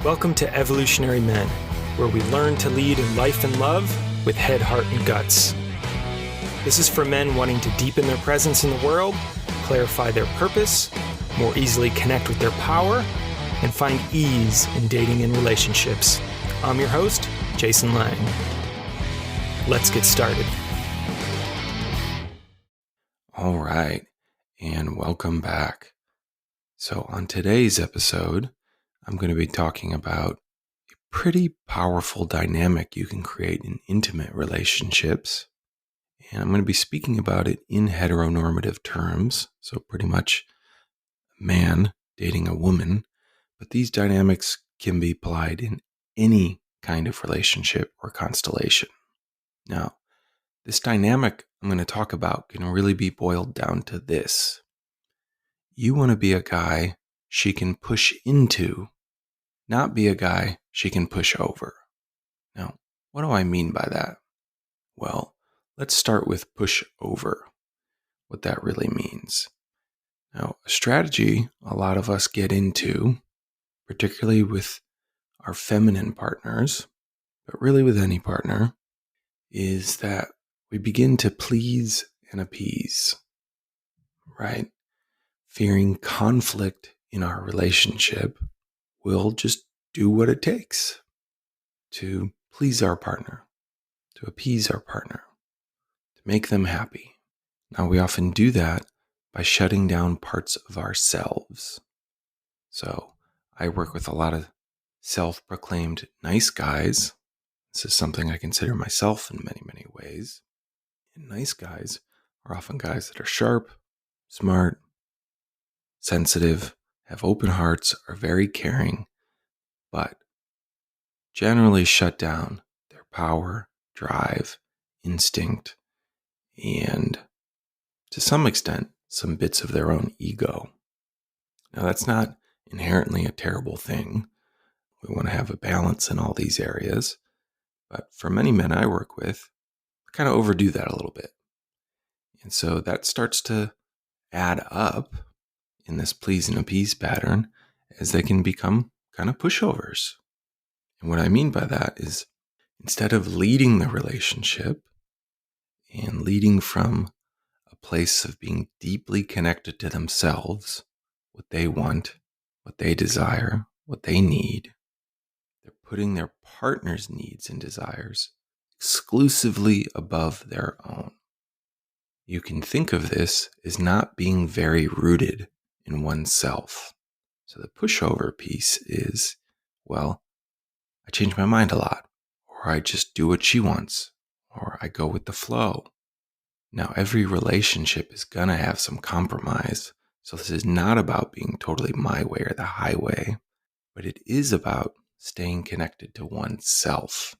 Welcome to Evolutionary Men, where we learn to lead in life and love with head, heart, and guts. This is for men wanting to deepen their presence in the world, clarify their purpose, more easily connect with their power, and find ease in dating and relationships. I'm your host, Jason Lang. Let's get started. All right, and welcome back. So on today's episode, I'm going to be talking about a pretty powerful dynamic you can create in intimate relationships. And I'm going to be speaking about it in heteronormative terms, so pretty much a man dating a woman, but these dynamics can be applied in any kind of relationship or constellation. Now, this dynamic I'm going to talk about can really be boiled down to this. You want to be a guy she can push into, not be a guy she can push over. Now, what do I mean by that? Well, let's start with push over, what that really means. Now, a strategy a lot of us get into, particularly with our feminine partners, but really with any partner, is that we begin to please and appease, right? Fearing conflict in our relationship, we'll just do what it takes to please our partner, to appease our partner, to make them happy. Now, we often do that by shutting down parts of ourselves. So I work with a lot of self-proclaimed nice guys. This is something I consider myself in many, many ways. And nice guys are often guys that are sharp, smart, sensitive, have open hearts, are very caring, but generally shut down their power, drive, instinct, and to some extent, some bits of their own ego. Now, that's not inherently a terrible thing. We want to have a balance in all these areas. But for many men I work with, I kind of overdo that a little bit. And so that starts to add up in this please and appease pattern as they can become kind of pushovers. And what I mean by that is instead of leading the relationship and leading from a place of being deeply connected to themselves, what they want, what they desire, what they need, they're putting their partner's needs and desires exclusively above their own. You can think of this as not being very rooted in oneself. So the pushover piece is, well, I change my mind a lot, or I just do what she wants, or I go with the flow. Now, every relationship is going to have some compromise. So this is not about being totally my way or the highway, but it is about staying connected to oneself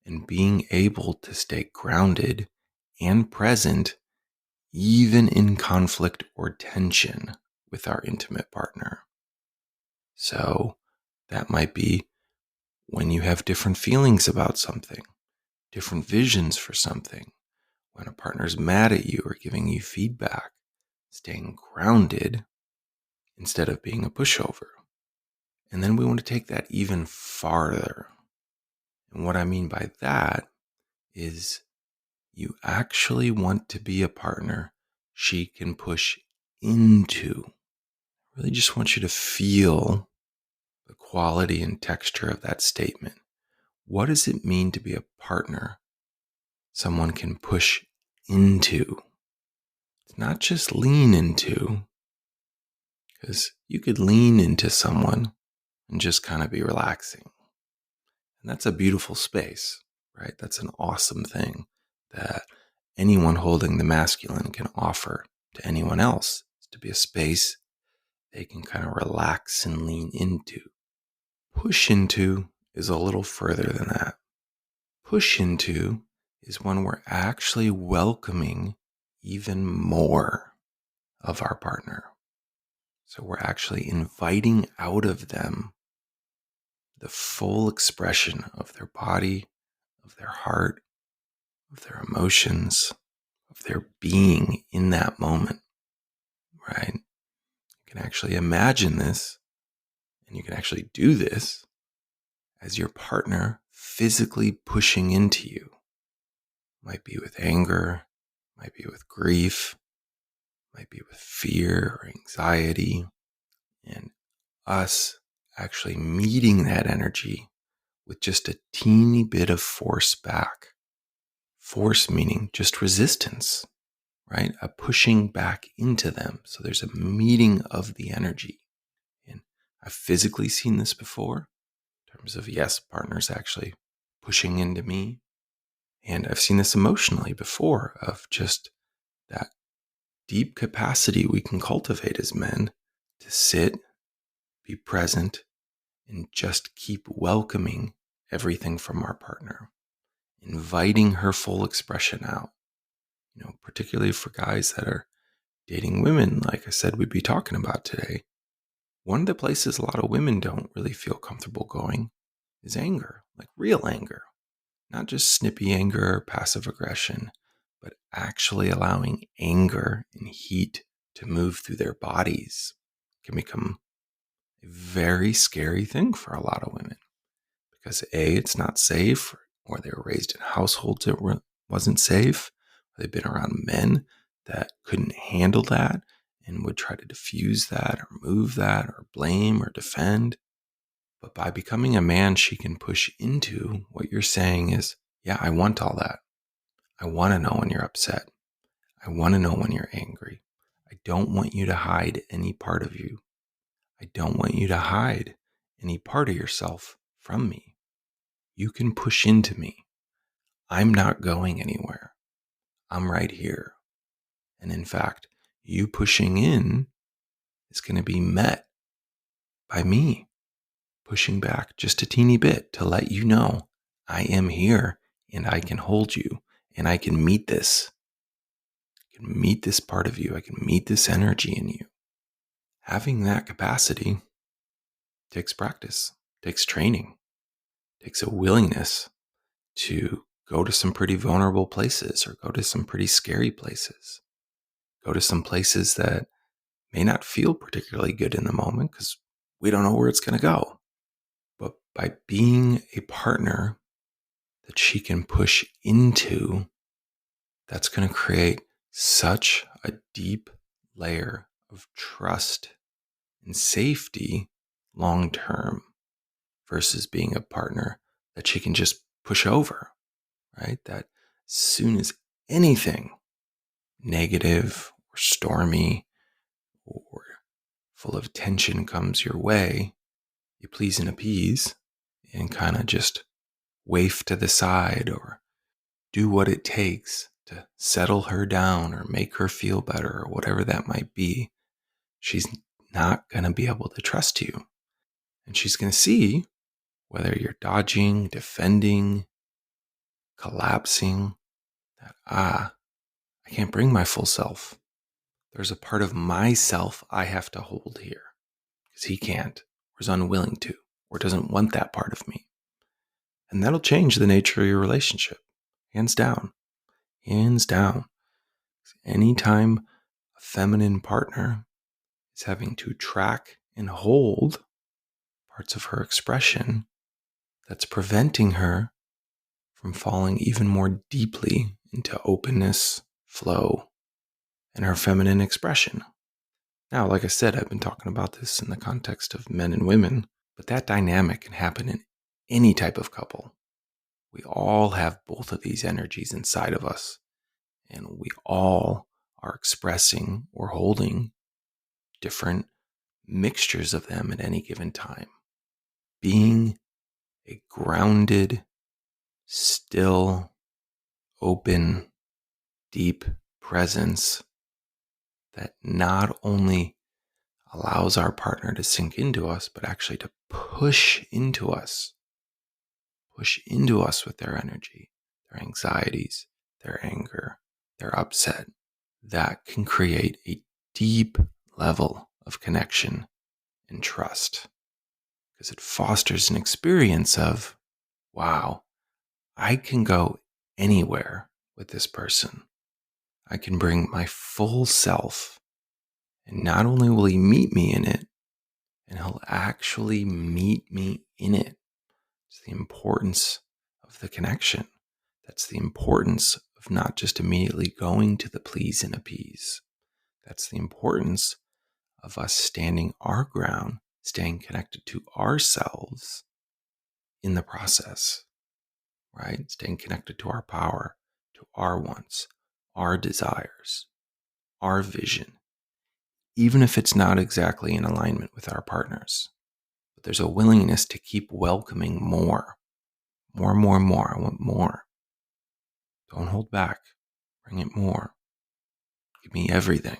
and being able to stay grounded and present even in conflict or tension with our intimate partner. So that might be when you have different feelings about something, different visions for something, when a partner's mad at you or giving you feedback, staying grounded instead of being a pushover. And then we want to take that even farther. And what I mean by that is you actually want to be a partner she can push into. I really just want you to feel the quality and texture of that statement. What does it mean to be a partner someone can push into? It's not just lean into, because you could lean into someone and just kind of be relaxing. And that's a beautiful space, right? That's an awesome thing that anyone holding the masculine can offer to anyone else, is to be a space they can kind of relax and lean into. Push into is a little further than that. Push into is when we're actually welcoming even more of our partner. So we're actually inviting out of them the full expression of their body, of their heart, of their emotions, of their being in that moment, right? You can actually imagine this, and you can actually do this as your partner physically pushing into you. Might be with anger, might be with grief, might be with fear or anxiety, and us actually meeting that energy with just a teeny bit of force back. Force meaning just resistance, right? A pushing back into them. So there's a meeting of the energy. And I've physically seen this before in terms of, yes, partners actually pushing into me. And I've seen this emotionally before of just that deep capacity we can cultivate as men to sit, be present, and just keep welcoming everything from our partner, inviting her full expression out. Particularly for guys that are dating women, like I said, we'd be talking about today. One of the places a lot of women don't really feel comfortable going is anger, like real anger, not just snippy anger or passive aggression, but actually allowing anger and heat to move through their bodies can become a very scary thing for a lot of women because A, it's not safe, or they were raised in households that wasn't safe. They've been around men that couldn't handle that and would try to diffuse that or move that or blame or defend. But by becoming a man, she can push into what you're saying is, yeah, I want all that. I want to know when you're upset. I want to know when you're angry. I don't want you to hide any part of you. I don't want you to hide any part of yourself from me. You can push into me. I'm not going anywhere. I'm right here. And in fact, you pushing in is going to be met by me pushing back just a teeny bit to let you know I am here and I can hold you and I can meet this. I can meet this part of you. I can meet this energy in you. Having that capacity takes practice, takes training, takes a willingness to go to some pretty vulnerable places or go to some pretty scary places. Go to some places that may not feel particularly good in the moment because we don't know where it's going to go. But by being a partner that she can push into, that's going to create such a deep layer of trust and safety long term versus being a partner that she can just push over, right? That as soon as anything negative or stormy or full of tension comes your way, you please and appease and kind of just waif to the side or do what it takes to settle her down or make her feel better or whatever that might be. She's not going to be able to trust you. And she's going to see whether you're dodging, defending, collapsing, that, I can't bring my full self. There's a part of myself I have to hold here because he can't or is unwilling to or doesn't want that part of me. And that'll change the nature of your relationship. Hands down. Hands down. Anytime a feminine partner is having to track and hold parts of her expression, that's preventing her from falling even more deeply into openness, flow, and her feminine expression. Now, like I said, I've been talking about this in the context of men and women, but that dynamic can happen in any type of couple. We all have both of these energies inside of us, and we all are expressing or holding different mixtures of them at any given time. Being a grounded, still, open, deep presence that not only allows our partner to sink into us, but actually to push into us with their energy, their anxieties, their anger, their upset. That can create a deep level of connection and trust because it fosters an experience of, wow, I can go anywhere with this person. I can bring my full self, and not only will he meet me in it, and he'll actually meet me in it. That's the importance of the connection. That's the importance of not just immediately going to the please and appease. That's the importance of us standing our ground, staying connected to ourselves in the process, right? Staying connected to our power, to our wants, our desires, our vision, even if it's not exactly in alignment with our partners. But there's a willingness to keep welcoming more. More. I want more. Don't hold back. Bring it more. Give me everything.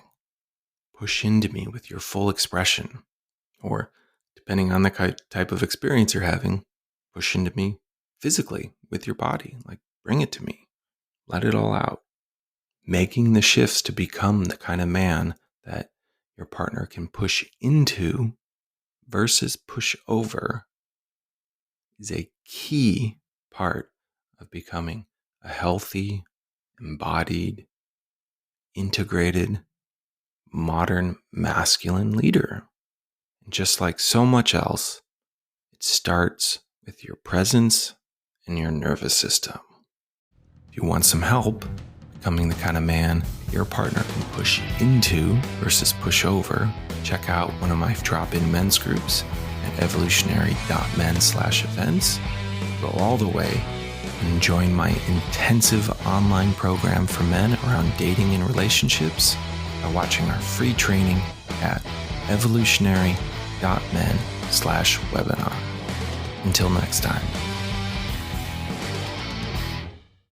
Push into me with your full expression. Or, depending on the type of experience you're having, push into me physically with your body. Like, bring it to me. Let it all out. Making the shifts to become the kind of man that your partner can push into versus push over is a key part of becoming a healthy, embodied, integrated, modern masculine leader. And just like so much else, it starts with your presence and your nervous system. If you want some help becoming the kind of man your partner can push into versus push over, check out one of my drop-in men's groups at evolutionary.men/events. Go all the way and join my intensive online program for men around dating and relationships by watching our free training at evolutionary.men/webinar. Until next time.